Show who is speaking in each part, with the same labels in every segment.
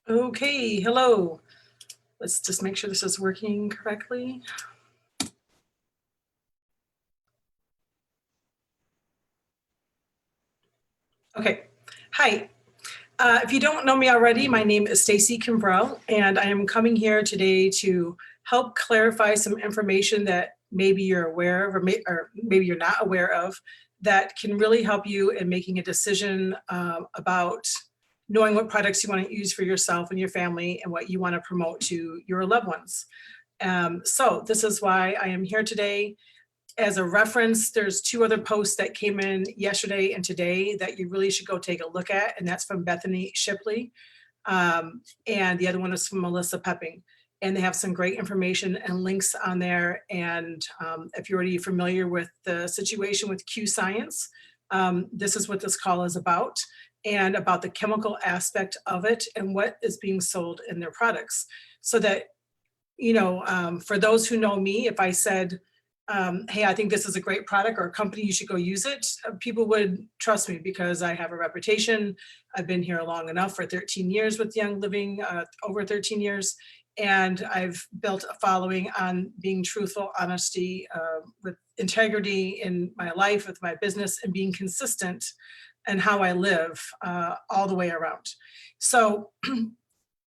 Speaker 1: Okay, hello. Let's just make sure this is working correctly. Okay. Hi. If you don't know me already, my name is Stacy Kimbrell, and I am coming here today to help clarify some information that maybe you're aware of, or maybe you're not aware of, that can really help you in making a decision about knowing what products you want to use for yourself and your family and what you want to promote to your loved ones. So this is why I am here today. As a reference, there's two other posts that came in yesterday and today that you really should go take a look at, and that's from Bethany Shipley. And the other one is from Melissa Pepping. And they have some great information and links on there. And if you're already familiar with the situation with Q Science, this is what this call is about, and about the chemical aspect of it and what is being sold in their products. So that, for those who know me, if I said, hey, I think this is a great product or a company, you should go use it, people would trust me because I have a reputation. I've been here long enough for 13 years with Young Living, over 13 years. And I've built a following on being truthful, honesty, with integrity in my life, with my business, and being consistent and how I live all the way around. So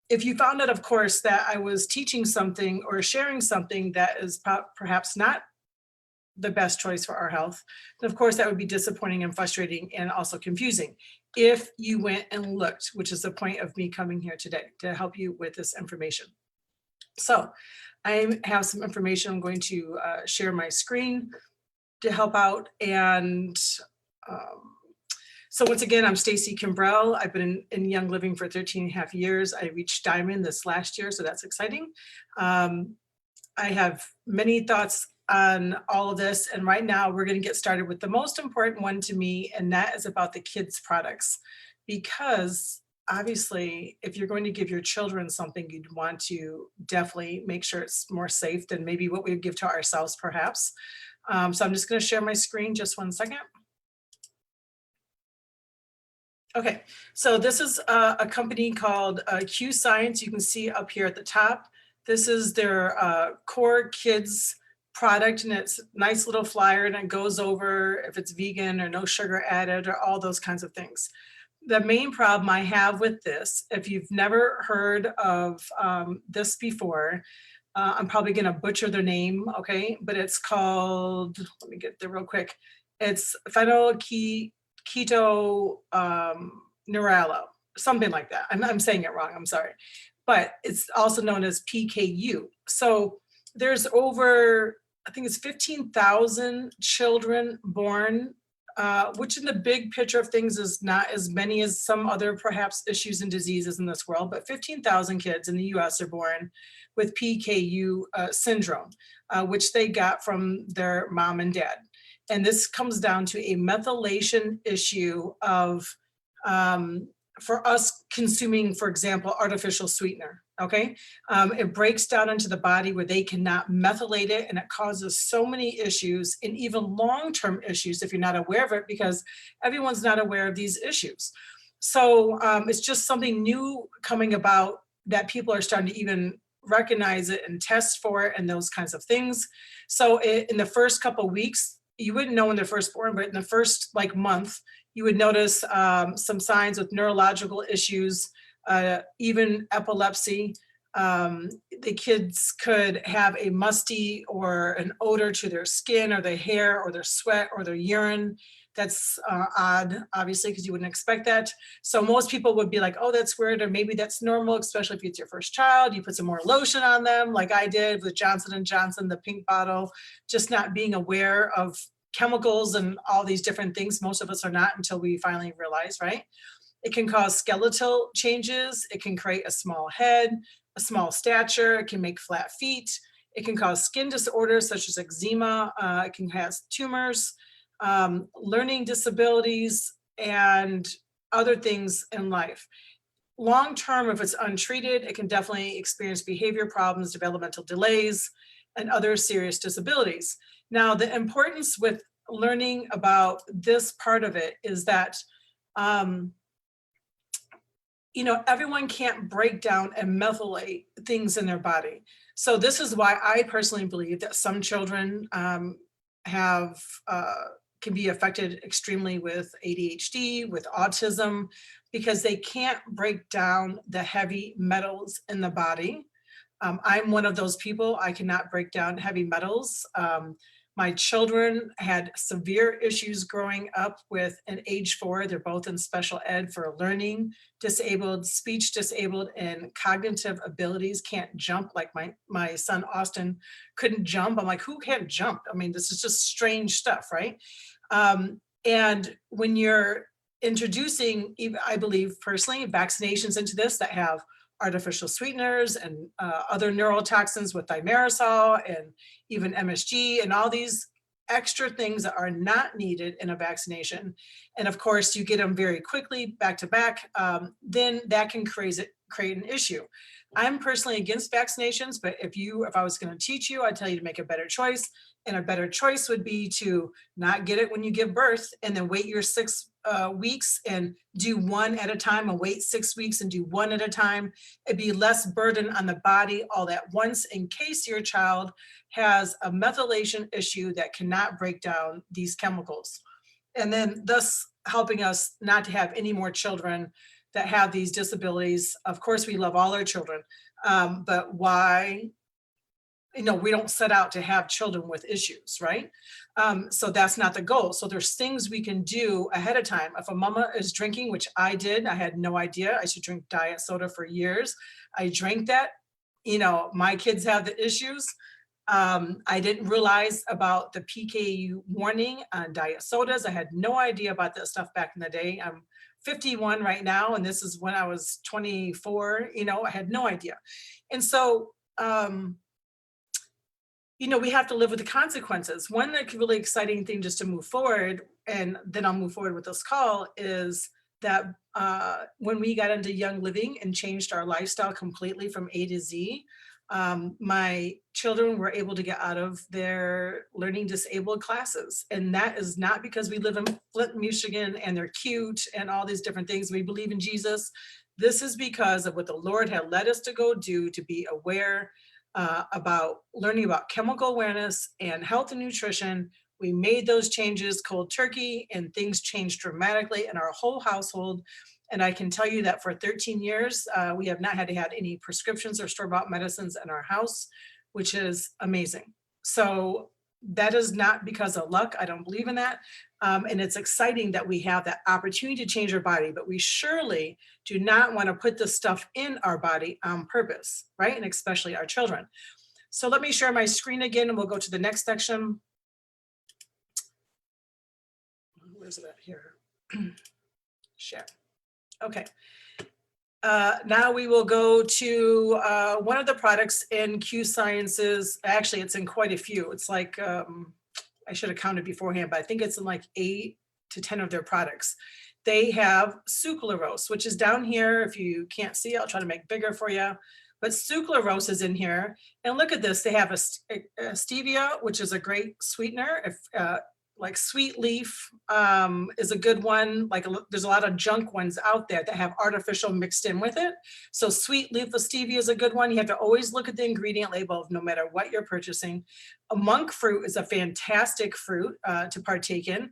Speaker 1: if you found out, of course, that I was teaching something or sharing something that is perhaps not the best choice for our health, then of course that would be disappointing and frustrating and also confusing if you went and looked, which is the point of me coming here today to help you with this information. So I have some information. I'm going to share my screen to help out. And um, so once again, I'm Stacy Kimbrell. I've been in Young Living for 13 and a half years. I reached Diamond this last year, so that's exciting. I have many thoughts on all of this, and right now we're going to get started with the most important one to me, and that is about the kids' products. Because obviously, if you're going to give your children something, you'd want to definitely make sure it's more safe than maybe what we would give to ourselves, perhaps. So I'm just going to share my screen just one second. Okay, so this is a company called Q Science. You can see up here at the top. This is their core kids product, and it's a nice little flyer, and it goes over if it's vegan or no sugar added or all those kinds of things. The main problem I have with this, if you've never heard of this before, I'm probably going to butcher their name, okay? But it's called, let me get there real quick. It's keto neuralo, something like that. I'm saying it wrong, I'm sorry. But it's also known as PKU. So there's over, I think it's 15,000 children born, which in the big picture of things is not as many as some other perhaps issues and diseases in this world, but 15,000 kids in the US are born with PKU syndrome, which they got from their mom and dad. And this comes down to a methylation issue of, for us consuming, for example, artificial sweetener, okay? It breaks down into the body where they cannot methylate it, and it causes so many issues and even long-term issues if you're not aware of it, because everyone's not aware of these issues. So it's just something new coming about that people are starting to even recognize it and test for it and those kinds of things. So in the first couple of weeks, you wouldn't know when they're first born, but in the first month, you would notice some signs with neurological issues, even epilepsy. The kids could have a musty or an odor to their skin or their hair or their sweat or their urine. That's odd, obviously, because you wouldn't expect that. So most people would be like, oh, that's weird, or maybe that's normal, especially if it's your first child. You put some more lotion on them, like I did with Johnson & Johnson, the pink bottle, just not being aware of chemicals and all these different things. Most of us are not until we finally realize, right? It can cause skeletal changes. It can create a small head, a small stature. It can make flat feet. It can cause skin disorders such as eczema. It can cause tumors, learning disabilities, and other things in life. Long term, if it's untreated, it can definitely experience behavior problems, developmental delays, and other serious disabilities. Now, the importance with learning about this part of it is that everyone can't break down and methylate things in their body. So this is why I personally believe that some children have can be affected extremely with ADHD, with autism, because they can't break down the heavy metals in the body. I'm one of those people. I cannot break down heavy metals. My children had severe issues growing up with an age 4. They're both in special ed for learning disabled, speech disabled, and cognitive abilities. Can't jump like my son Austin couldn't jump. I'm like, who can't jump? I mean, this is just strange stuff, right? And when you're introducing, I believe personally, vaccinations into this that have artificial sweeteners and other neurotoxins with thimerosal and even MSG and all these extra things that are not needed in a vaccination. And of course, you get them very quickly back to back, then that can create an issue. I'm personally against vaccinations, but if I was going to teach you, I'd tell you to make a better choice. And a better choice would be to not get it when you give birth and then wait your 6 weeks and do one at a time, and wait 6 weeks and do one at a time. It'd be less burden on the body all at once in case your child has a methylation issue that cannot break down these chemicals. And then thus helping us not to have any more children that have these disabilities. Of course, we love all our children, but why? We don't set out to have children with issues, right? So that's not the goal. So there's things we can do ahead of time. If a mama is drinking, which I did, I had no idea. I should drink diet soda for years. I drank that. My kids have the issues. I didn't realize about the PKU warning on diet sodas. I had no idea about that stuff back in the day. I'm 51 right now, and this is when I was 24. I had no idea. And so, we have to live with the consequences. One really exciting thing just to move forward, and then I'll move forward with this call, is that when we got into Young Living and changed our lifestyle completely from A to Z, my children were able to get out of their learning disabled classes. And that is not because we live in Flint, Michigan, and they're cute and all these different things. We believe in Jesus. This is because of what the Lord had led us to go do, to be aware about learning about chemical awareness and health and nutrition. We made those changes cold turkey, and things changed dramatically in our whole household. And I can tell you that for 13 years, we have not had to have any prescriptions or store-bought medicines in our house, which is amazing. So that is not because of luck. I don't believe in that. And it's exciting that we have that opportunity to change our body, but we surely do not want to put this stuff in our body on purpose, right? And especially our children. So let me share my screen again, and we'll go to the next section. Where's it at here? Share. Okay. Now we will go to one of the products in Q Sciences. Actually, it's in quite a few. It's like, I should have counted beforehand, but I think it's in like 8 to 10 of their products. They have sucralose, which is down here. If you can't see, I'll try to make bigger for you. But sucralose is in here. And look at this. They have a stevia, which is a great sweetener. If like sweet leaf is a good one. Like there's a lot of junk ones out there that have artificial mixed in with it. So sweet leaf of stevia is a good one. You have to always look at the ingredient label no matter what you're purchasing. A monk fruit is a fantastic fruit to partake in.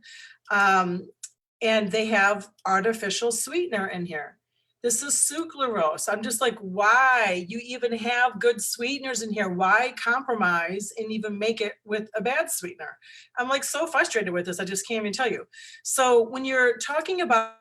Speaker 1: And they have artificial sweetener in here. This is sucralose. I'm just like, why? You even have good sweeteners in here. Why compromise and even make it with a bad sweetener? I'm like so frustrated with this. I just can't even tell you. So when you're talking about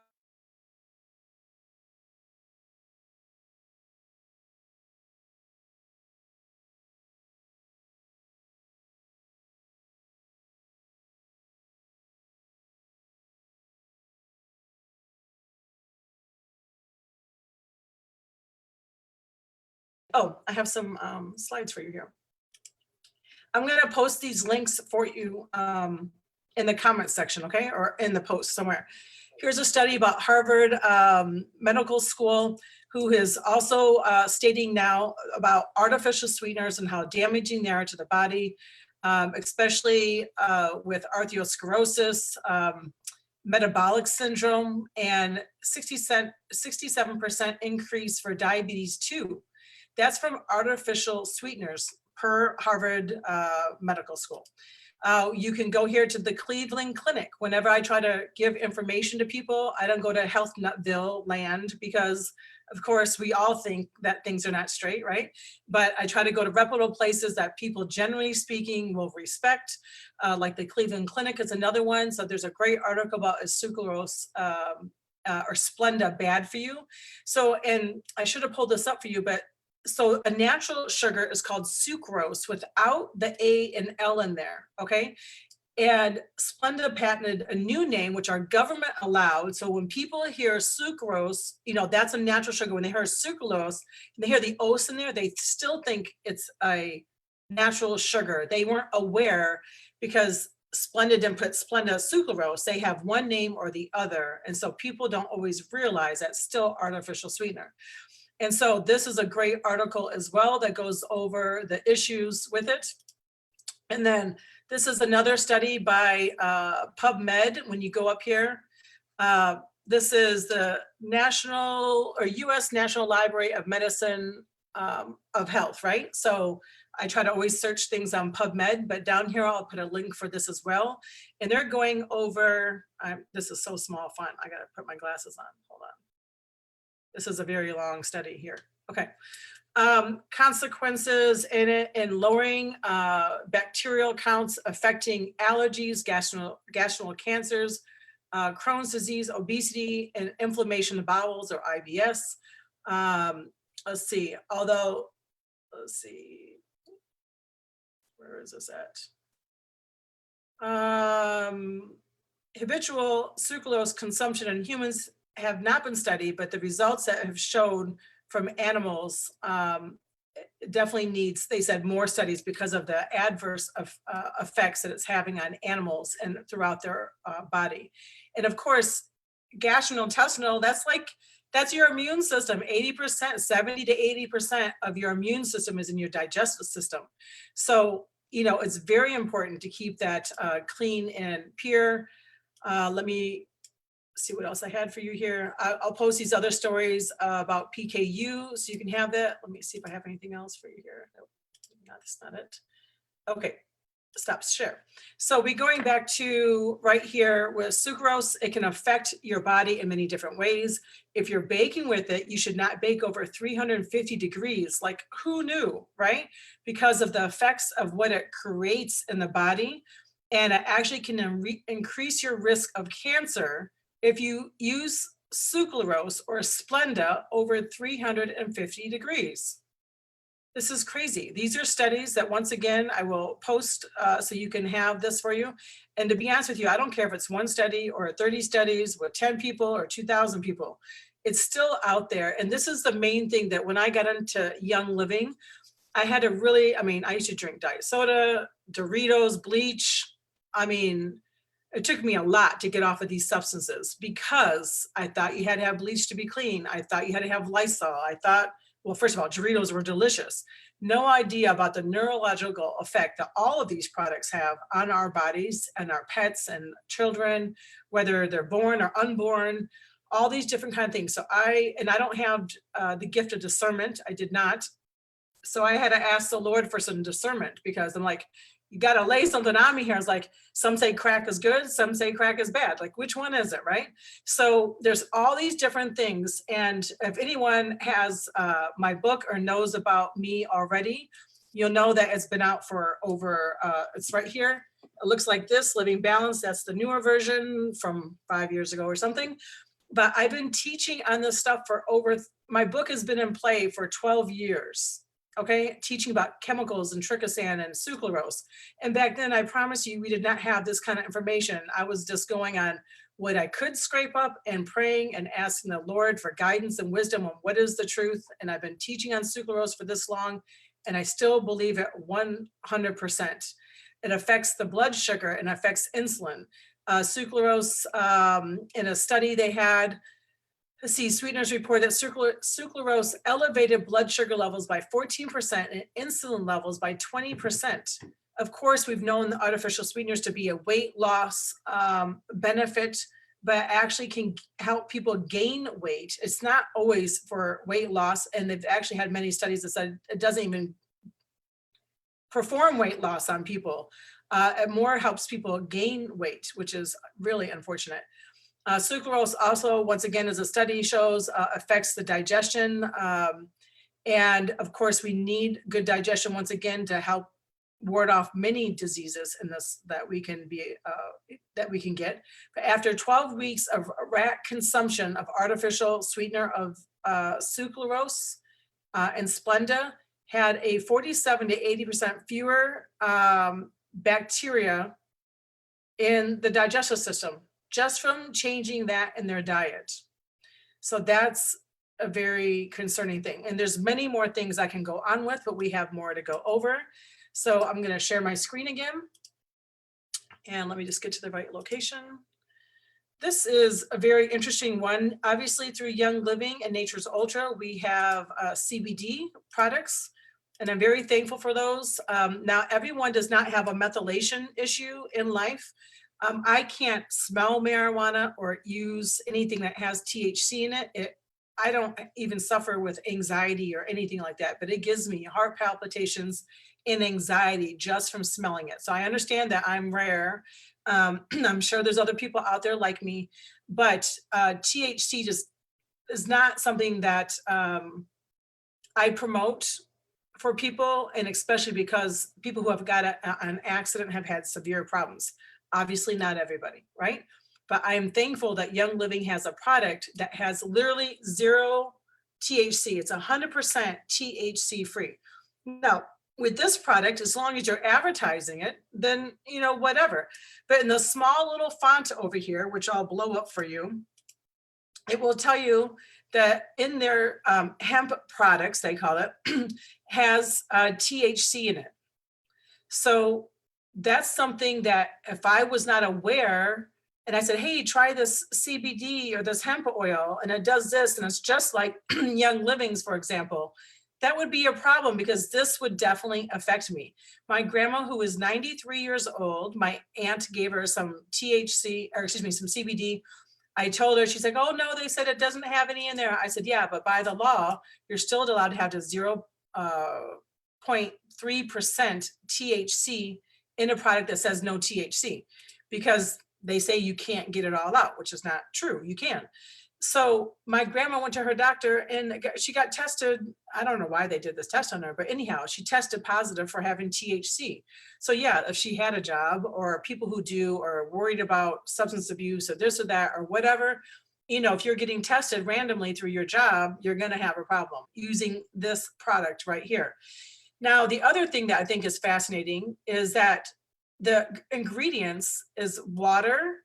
Speaker 1: I have some slides for you here. I'm going to post these links for you in the comments section, okay? Or in the post somewhere. Here's a study about Harvard Medical School, who is also stating now about artificial sweeteners and how damaging they are to the body, especially with arteriosclerosis, metabolic syndrome, and 67% increase for diabetes too. That's from artificial sweeteners per Harvard Medical School. You can go here to the Cleveland Clinic. Whenever I try to give information to people, I don't go to Health Nutville land because, of course, we all think that things are not straight, right? But I try to go to reputable places that people, generally speaking, will respect. Like the Cleveland Clinic is another one. So there's a great article about is sucralose or Splenda bad for you? So, and I should have pulled this up for you, but so a natural sugar is called sucrose without the A and L in there, okay? And Splenda patented a new name, which our government allowed. So when people hear sucrose, you know, that's a natural sugar. When they hear sucralose and they hear the os in there, they still think it's a natural sugar. They weren't aware because Splenda didn't put Splenda sucralose. They have one name or the other. And so people don't always realize that's still artificial sweetener. And so this is a great article as well that goes over the issues with it. And then this is another study by PubMed. When you go up here, this is the National or US National Library of Medicine of Health, right? So I try to always search things on PubMed, but down here I'll put a link for this as well. And they're going over, this is so small font, I gotta put my glasses on, hold on. This is a very long study here. Okay. Consequences in it in lowering bacterial counts affecting allergies, gastrointestinal cancers, Crohn's disease, obesity, and inflammation of bowels or IBS. Let's see, where is this at? Habitual sucralose consumption in humans have not been studied, but the results that have shown from animals definitely needs, they said, more studies because of the adverse effects that it's having on animals and throughout their body. And of course, gastrointestinal, that's your immune system. 80%, 70 to 80% of your immune system is in your digestive system. So, you know, it's very important to keep that clean and pure. Let me see what else I had for you here. I'll post these other stories about PKU so you can have that. Let me see if I have anything else for you here. Nope, no, that's not it. Okay, stop share. So we going back to right here with sucrose. It can affect your body in many different ways. If you're baking with it, you should not bake over 350 degrees. Like, who knew, right? Because of the effects of what it creates in the body. And it actually can increase your risk of cancer if you use sucralose or Splenda over 350 degrees. This is crazy. These are studies that, once again, I will post so you can have this for you. And to be honest with you, I don't care if it's one study or 30 studies with 10 people or 2,000 people. It's still out there. And this is the main thing that when I got into Young Living, I had to really, I mean, I used to drink diet soda, Doritos, bleach. I mean, it took me a lot to get off of these substances because I thought you had to have bleach to be clean. I thought you had to have Lysol. I thought, well, first of all, Doritos were delicious. No idea about the neurological effect that all of these products have on our bodies and our pets and children, whether they're born or unborn, all these different kind of things. So I don't have the gift of discernment. I did not. So I had to ask the Lord for some discernment because I'm like, you got to lay something on me here. I was like, some say crack is good, some say crack is bad. Like, which one is it, right? So there's all these different things. And if anyone has my book or knows about me already, you'll know that it's been out for over, it's right here. It looks like this, Living Balance. That's the newer version from 5 years ago or something. But I've been teaching on this stuff for my book has been in play for 12 years. Okay, teaching about chemicals and trichosan and sucralose. And back then, I promise you, we did not have this kind of information. I was just going on what I could scrape up and praying and asking the Lord for guidance and wisdom on what is the truth. And I've been teaching on sucralose for this long, and I still believe it 100%. It affects the blood sugar and affects insulin. Sucralose, in a study they had, let's see, Sweeteners report that sucralose elevated blood sugar levels by 14% and insulin levels by 20%. Of course, we've known the artificial sweeteners to be a weight loss benefit but actually can help people gain weight. It's not always for weight loss. And they've actually had many studies that said it doesn't even perform weight loss on people. It more helps people gain weight, which is really unfortunate. Sucralose also, once again, as a study shows, affects the digestion. And of course, we need good digestion once again to help ward off many diseases in this that we can get. But after 12 weeks of rat consumption of artificial sweetener of sucralose and Splenda, had a 47 to 80% fewer bacteria in the digestive system just from changing that in their diet. So that's a very concerning thing. And there's many more things I can go on with, but we have more to go over. So I'm going to share my screen again. And let me just get to the right location. This is a very interesting one. Obviously, through Young Living and Nature's Ultra, we have CBD products, and I'm very thankful for those. Now, everyone does not have a methylation issue in life. I can't smell marijuana or use anything that has THC in it. I don't even suffer with anxiety or anything like that, but it gives me heart palpitations and anxiety just from smelling it. So I understand that I'm rare. I'm sure there's other people out there like me, but THC just is not something that I promote for people, and especially because people who have got an accident have had severe problems. Obviously not everybody, right? But I'm thankful that Young Living has a product that has literally zero THC. It's 100% THC free. Now, with this product, as long as you're advertising it, then, whatever. But in the small little font over here, which I'll blow up for you, it will tell you that in their hemp products, they call it, has THC in it. So that's something that if I was not aware, and I said, hey, try this CBD or this hemp oil, and it does this, and it's just like Young Living's, for example, that would be a problem because this would definitely affect me. My grandma, who is 93 years old, my aunt gave her some THC, or excuse me, some CBD. I told her, she's like, oh no, they said it doesn't have any in there. I said, yeah, but by the law, you're still allowed to have the 0.3% THC in a product that says no THC, because they say you can't get it all out, which is not true. You can. So my grandma went to her doctor and she got tested. I don't know why they did this test on her, but anyhow, she tested positive for having THC. So yeah, if she had a job, or people who do, or worried about substance abuse or this or that or whatever, if you're getting tested randomly through your job, you're going to have a problem using this product right here. Now, the other thing that I think is fascinating is that the ingredients is water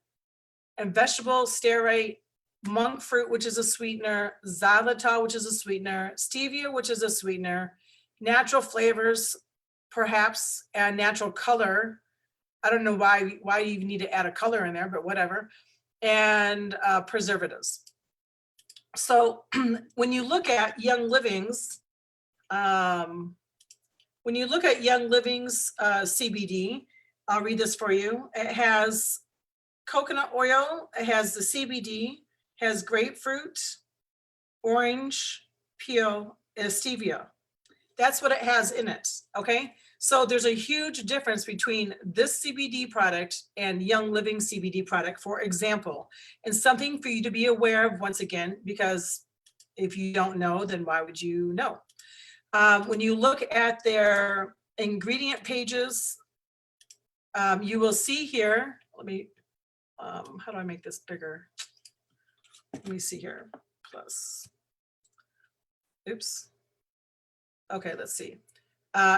Speaker 1: and vegetable stearate, monk fruit, which is a sweetener, xylitol, which is a sweetener, stevia, which is a sweetener, natural flavors, perhaps, and natural color. I don't know why you even need to add a color in there, but whatever, and preservatives. So when you look at Young Living's, CBD, I'll read this for you. It has coconut oil, it has the CBD, has grapefruit, orange peel, and stevia. That's what it has in it, okay? So there's a huge difference between this CBD product and Young Living CBD product, for example, and something for you to be aware of once again, because if you don't know, then why would you know? When you look at their ingredient pages, you will see here, let me, how do I make this bigger? Let me see here, plus, oops. Okay, let's see.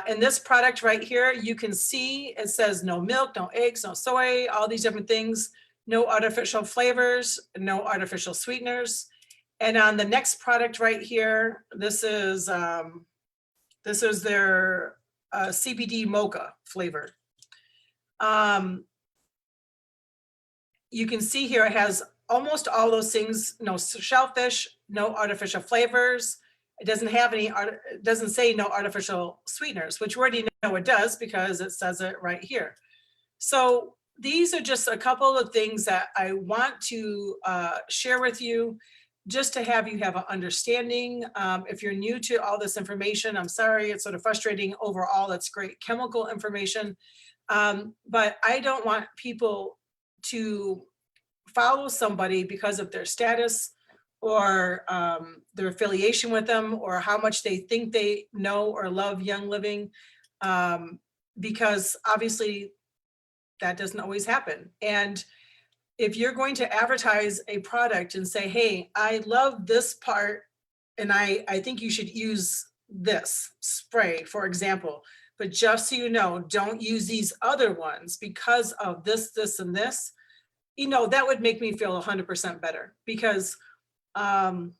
Speaker 1: In this product right here, you can see it says no milk, no eggs, no soy, all these different things, no artificial flavors, no artificial sweeteners. And on the next product right here, this is their CBD mocha flavor. You can see here it has almost all those things, no shellfish, no artificial flavors. It doesn't have any, it doesn't say no artificial sweeteners, which we already know it does because it says it right here. So these are just a couple of things that I want to share with you just to have you have an understanding. If you're new to all this information, I'm sorry, it's sort of frustrating. Overall, it's great chemical information. But I don't want people to follow somebody because of their status or their affiliation with them or how much they think they know or love Young Living. Um, because obviously that doesn't always happen. And if you're going to advertise a product and say, hey, I love this part and I think you should use this spray, for example, but just so you know, don't use these other ones because of this, this, and this, that would make me feel 100% better because um,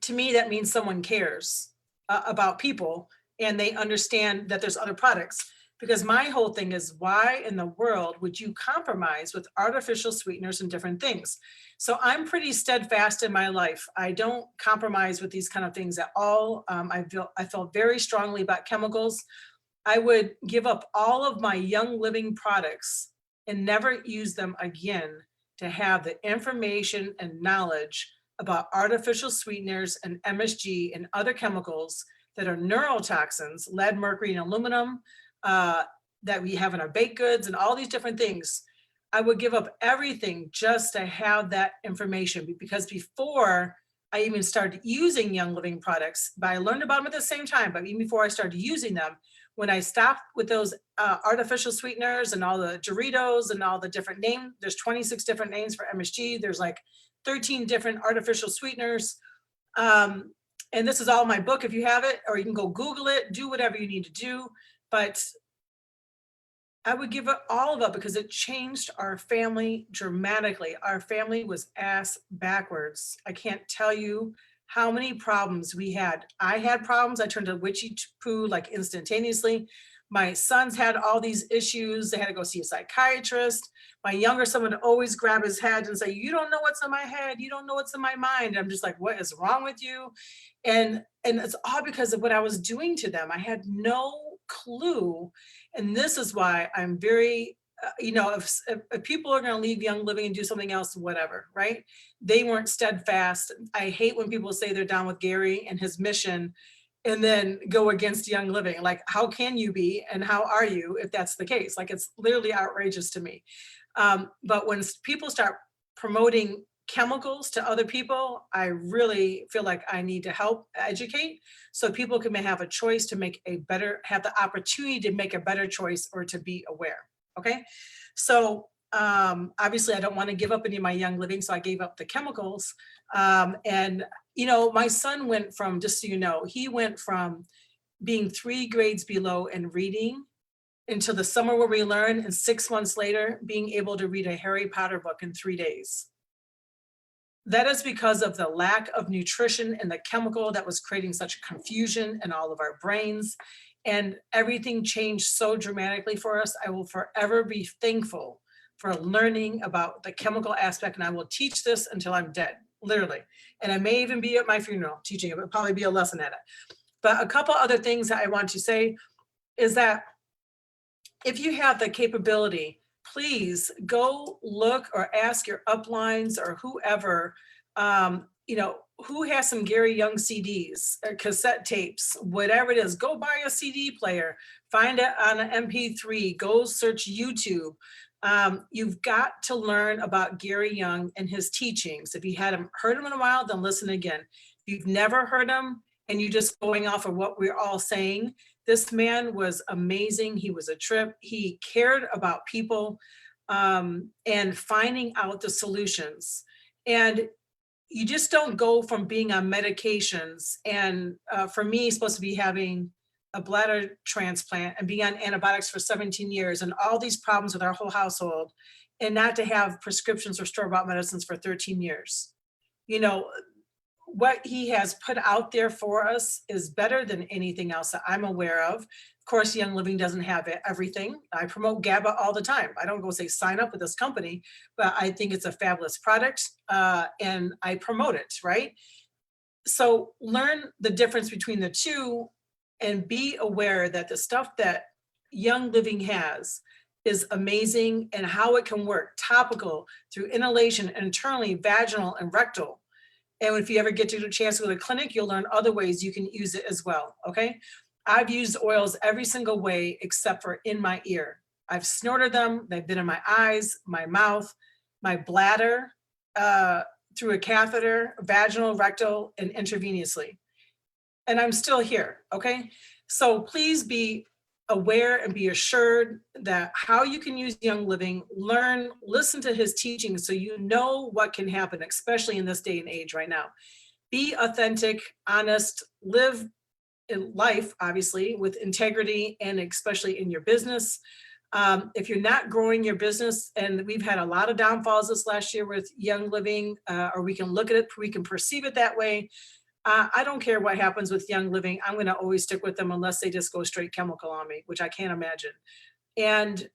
Speaker 1: to me, that means someone cares about people and they understand that there's other products. Because my whole thing is, why in the world would you compromise with artificial sweeteners and different things? So I'm pretty steadfast in my life. I don't compromise with these kind of things at all. I felt very strongly about chemicals. I would give up all of my Young Living products and never use them again to have the information and knowledge about artificial sweeteners and MSG and other chemicals that are neurotoxins, lead, mercury, and aluminum, uh, that we have in our baked goods and all these different things. I would give up everything just to have that information because before I even started using Young Living products, but I learned about them at the same time, but even before I started using them, when I stopped with those artificial sweeteners and all the Doritos and all the different names, there's 26 different names for MSG. There's like 13 different artificial sweeteners. Um, and this is all in my book if you have it, or you can go Google it, do whatever you need to do. But I would give it all of it because it changed our family dramatically. Our family was ass backwards. I can't tell you how many problems we had. I had problems. I turned to witchy poo like instantaneously. My sons had all these issues. They had to go see a psychiatrist. My younger son would always grab his head and say, you don't know what's in my head. You don't know what's in my mind. And I'm just like, what is wrong with you? And it's all because of what I was doing to them. I had no clue. And this is why I'm very, if people are going to leave Young Living and do something else, whatever, right? They weren't steadfast. I hate when people say they're down with Gary and his mission and then go against Young Living. Like, how can you be and how are you if that's the case? Like, it's literally outrageous to me. But when people start promoting chemicals to other people, I really feel like I need to help educate so people can have a choice to have the opportunity to make a better choice or to be aware. Okay. So obviously I don't want to give up any of my Young Living. So I gave up the chemicals. And my son went from, just so you know, he went from being 3 grades below in reading until the summer where we learn, and 6 months later, being able to read a Harry Potter book in 3 days. That is because of the lack of nutrition and the chemical that was creating such confusion in all of our brains. And everything changed so dramatically for us. I will forever be thankful for learning about the chemical aspect. And I will teach this until I'm dead, literally. And I may even be at my funeral teaching it. It'll probably be a lesson at it. But a couple other things that I want to say is that if you have the capability, please go look or ask your uplines or whoever, who has some Gary Young CDs or cassette tapes, whatever it is, go buy a CD player, find it on an MP3, go search YouTube. You've got to learn about Gary Young and his teachings. If you hadn't heard him in a while, then listen again. If you've never heard him and you're just going off of what we're all saying, this man was amazing. He was a trip. He cared about people and finding out the solutions. And you just don't go from being on medications. And for me, supposed to be having a bladder transplant and being on antibiotics for 17 years and all these problems with our whole household, and not to have prescriptions or store-bought medicines for 13 years. What he has put out there for us is better than anything else that I'm aware of. Of course, Young Living doesn't have everything. I promote GABA all the time. I don't go say sign up with this company, but I think it's a fabulous product and I promote it, right? So learn the difference between the two and be aware that the stuff that Young Living has is amazing and how it can work topical through inhalation, internally, vaginal, and rectal. And if you ever get to a chance to go to the clinic, you'll learn other ways you can use it as well. Okay. I've used oils every single way except for in my ear. I've snorted them. They've been in my eyes, my mouth, my bladder, uh, through a catheter, vaginal, rectal, and intravenously. And I'm still here. Okay. So please be aware and be assured that how you can use Young Living, learn, listen to his teachings so you know what can happen, especially in this day and age right now. Be authentic, honest, live in life, obviously, with integrity and especially in your business. If you're not growing your business, and we've had a lot of downfalls this last year with Young Living, or we can look at it, we can perceive it that way. I don't care what happens with Young Living. I'm going to always stick with them unless they just go straight chemical on me, which I can't imagine. And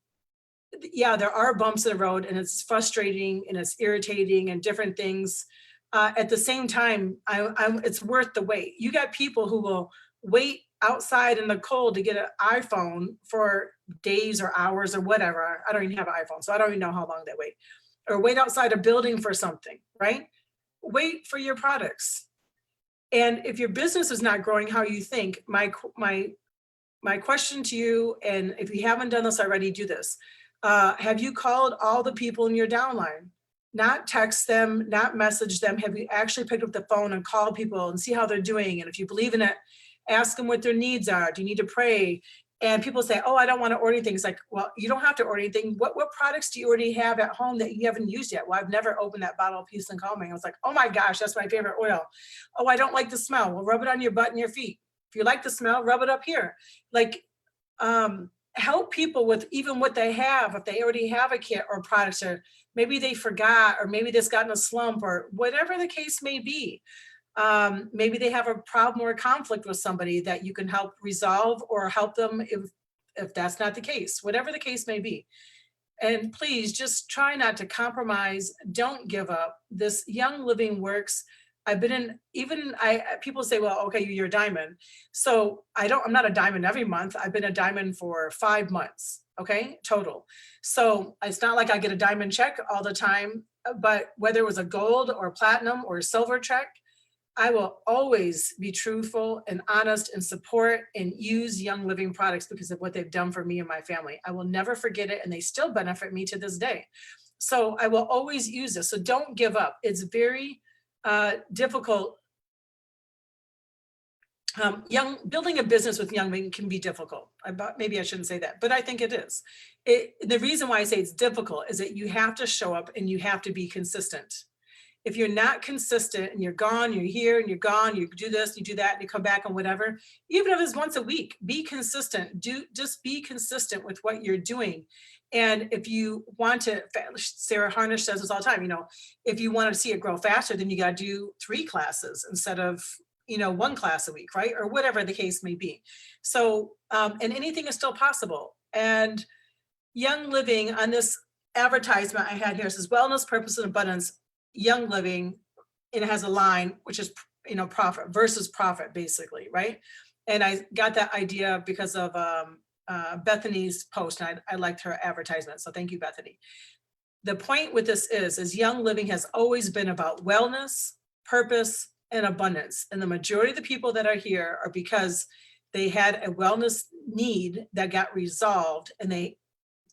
Speaker 1: yeah, there are bumps in the road, and it's frustrating and it's irritating and different things. At the same time, it's worth the wait. You got people who will wait outside in the cold to get an iPhone for days or hours or whatever. I don't even have an iPhone, so I don't even know how long they wait. Or wait outside a building for something, right? Wait for your products. And if your business is not growing how you think, my question to you, and if you haven't done this already, do this. Have you called all the people in your downline? Not text them, not message them. Have you actually picked up the phone and called people and see how they're doing? And if you believe in it, ask them what their needs are. Do you need to pray? And people say, oh, I don't want to order anything. It's like, well, you don't have to order anything. What products do you already have at home that you haven't used yet? Well, I've never opened that bottle of Peace and Calming. I was like, oh my gosh, that's my favorite oil. Oh, I don't like the smell. Well, rub it on your butt and your feet. If you like the smell, rub it up here. Like, help people with even what they have. If they already have a kit or products, or maybe they forgot, or maybe they just got in a slump, or whatever the case may be. Maybe they have a problem or a conflict with somebody that you can help resolve, or help them if that's not the case, whatever the case may be. And please just try not to compromise. Don't give up. This Young Living works. I've been in, people say, well, okay, you're a diamond. So I'm not a diamond every month. I've been a diamond for 5 months. Okay, total. So it's not like I get a diamond check all the time, but whether it was a gold or platinum or silver check, I will always be truthful and honest and support and use Young Living products because of what they've done for me and my family. I will never forget it, and they still benefit me to this day. So I will always use this. So don't give up. It's very difficult. Building a business with Young Living can be difficult. Maybe I shouldn't say that, but I think it is. The reason why I say it's difficult is that you have to show up and you have to be consistent. If you're not consistent and you're gone, you're here and you're gone, you do this, you do that, and you come back and whatever, even if it's once a week, be consistent. Just be consistent with what you're doing. And if you want to, Sarah Harnish says this all the time, if you want to see it grow faster, then you got to do 3 classes instead of, 1 class a week, right? Or whatever the case may be. So, and anything is still possible. And Young Living, on this advertisement I had here, says wellness, purpose, and abundance. Young Living, and it has a line which is profit versus profit, basically, right? And I got that idea because of Bethany's post, and I liked her advertisement, so thank you, Bethany. The point with this is Young Living has always been about wellness, purpose, and abundance, and the majority of the people that are here are because they had a wellness need that got resolved, and they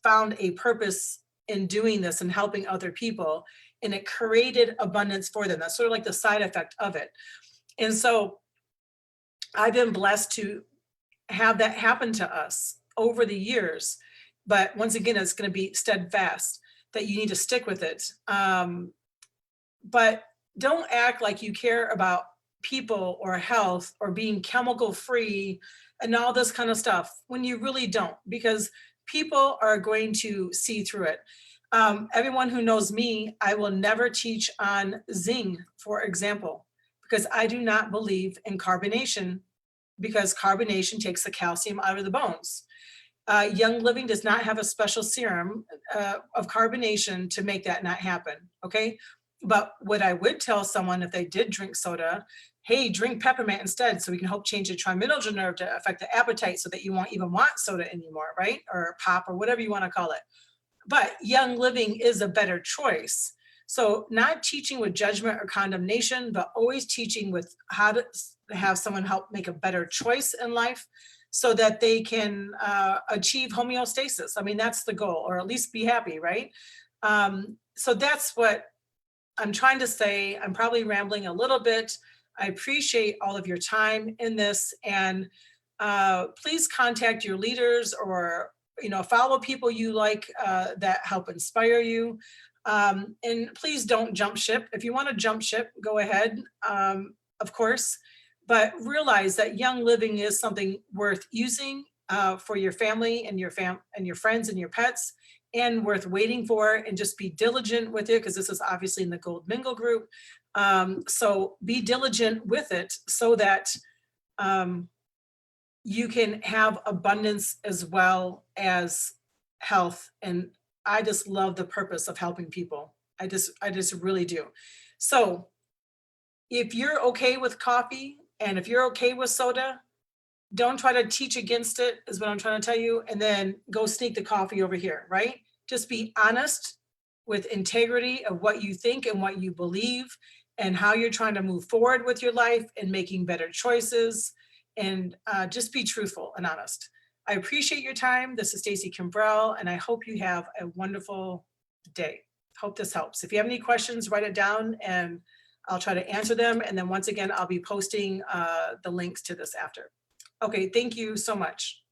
Speaker 1: found a purpose in doing this and helping other people, and it created abundance for them. That's sort of like the side effect of it. And so I've been blessed to have that happen to us over the years. But once again, it's going to be steadfast, that you need to stick with it. But don't act like you care about people or health or being chemical free and all this kind of stuff when you really don't, because people are going to see through it. Everyone who knows me, I will never teach on Zing, for example, because I do not believe in carbonation, because carbonation takes the calcium out of the bones. Young Living does not have a special serum of carbonation to make that not happen, okay? But what I would tell someone if they did drink soda hey, drink peppermint instead so we can help change the trigeminal nerve to affect the appetite so that you won't even want soda anymore, right? Or pop or whatever you want to call it. But young living is a better choice. So not teaching with judgment or condemnation, but always teaching with how to have someone help make a better choice in life so that they can achieve homeostasis. I mean, that's the goal, or at least be happy, right? So that's what I'm trying to say. I'm probably rambling a little bit. I appreciate all of your time in this, and please contact your leaders, or follow people you like that help inspire you. And please don't jump ship. If you want to jump ship, go ahead, of course, but realize that young living is something worth using for your family and your friends and your pets, and worth waiting for, and just be diligent with it, because this is obviously in the Gold Mingle group. So be diligent with it so that you can have abundance as well as health. And I just love the purpose of helping people. I just really do. So if you're okay with coffee and if you're okay with soda, don't try to teach against it, is what I'm trying to tell you, and then go sneak the coffee over here, right? Just be honest with integrity of what you think and what you believe, and how you're trying to move forward with your life and making better choices, and just be truthful and honest. I appreciate your time. This is Stacy Kimbrell, and I hope you have a wonderful day. Hope this helps. If you have any questions, write it down and I'll try to answer them. And then once again, I'll be posting the links to this after. Okay, thank you so much.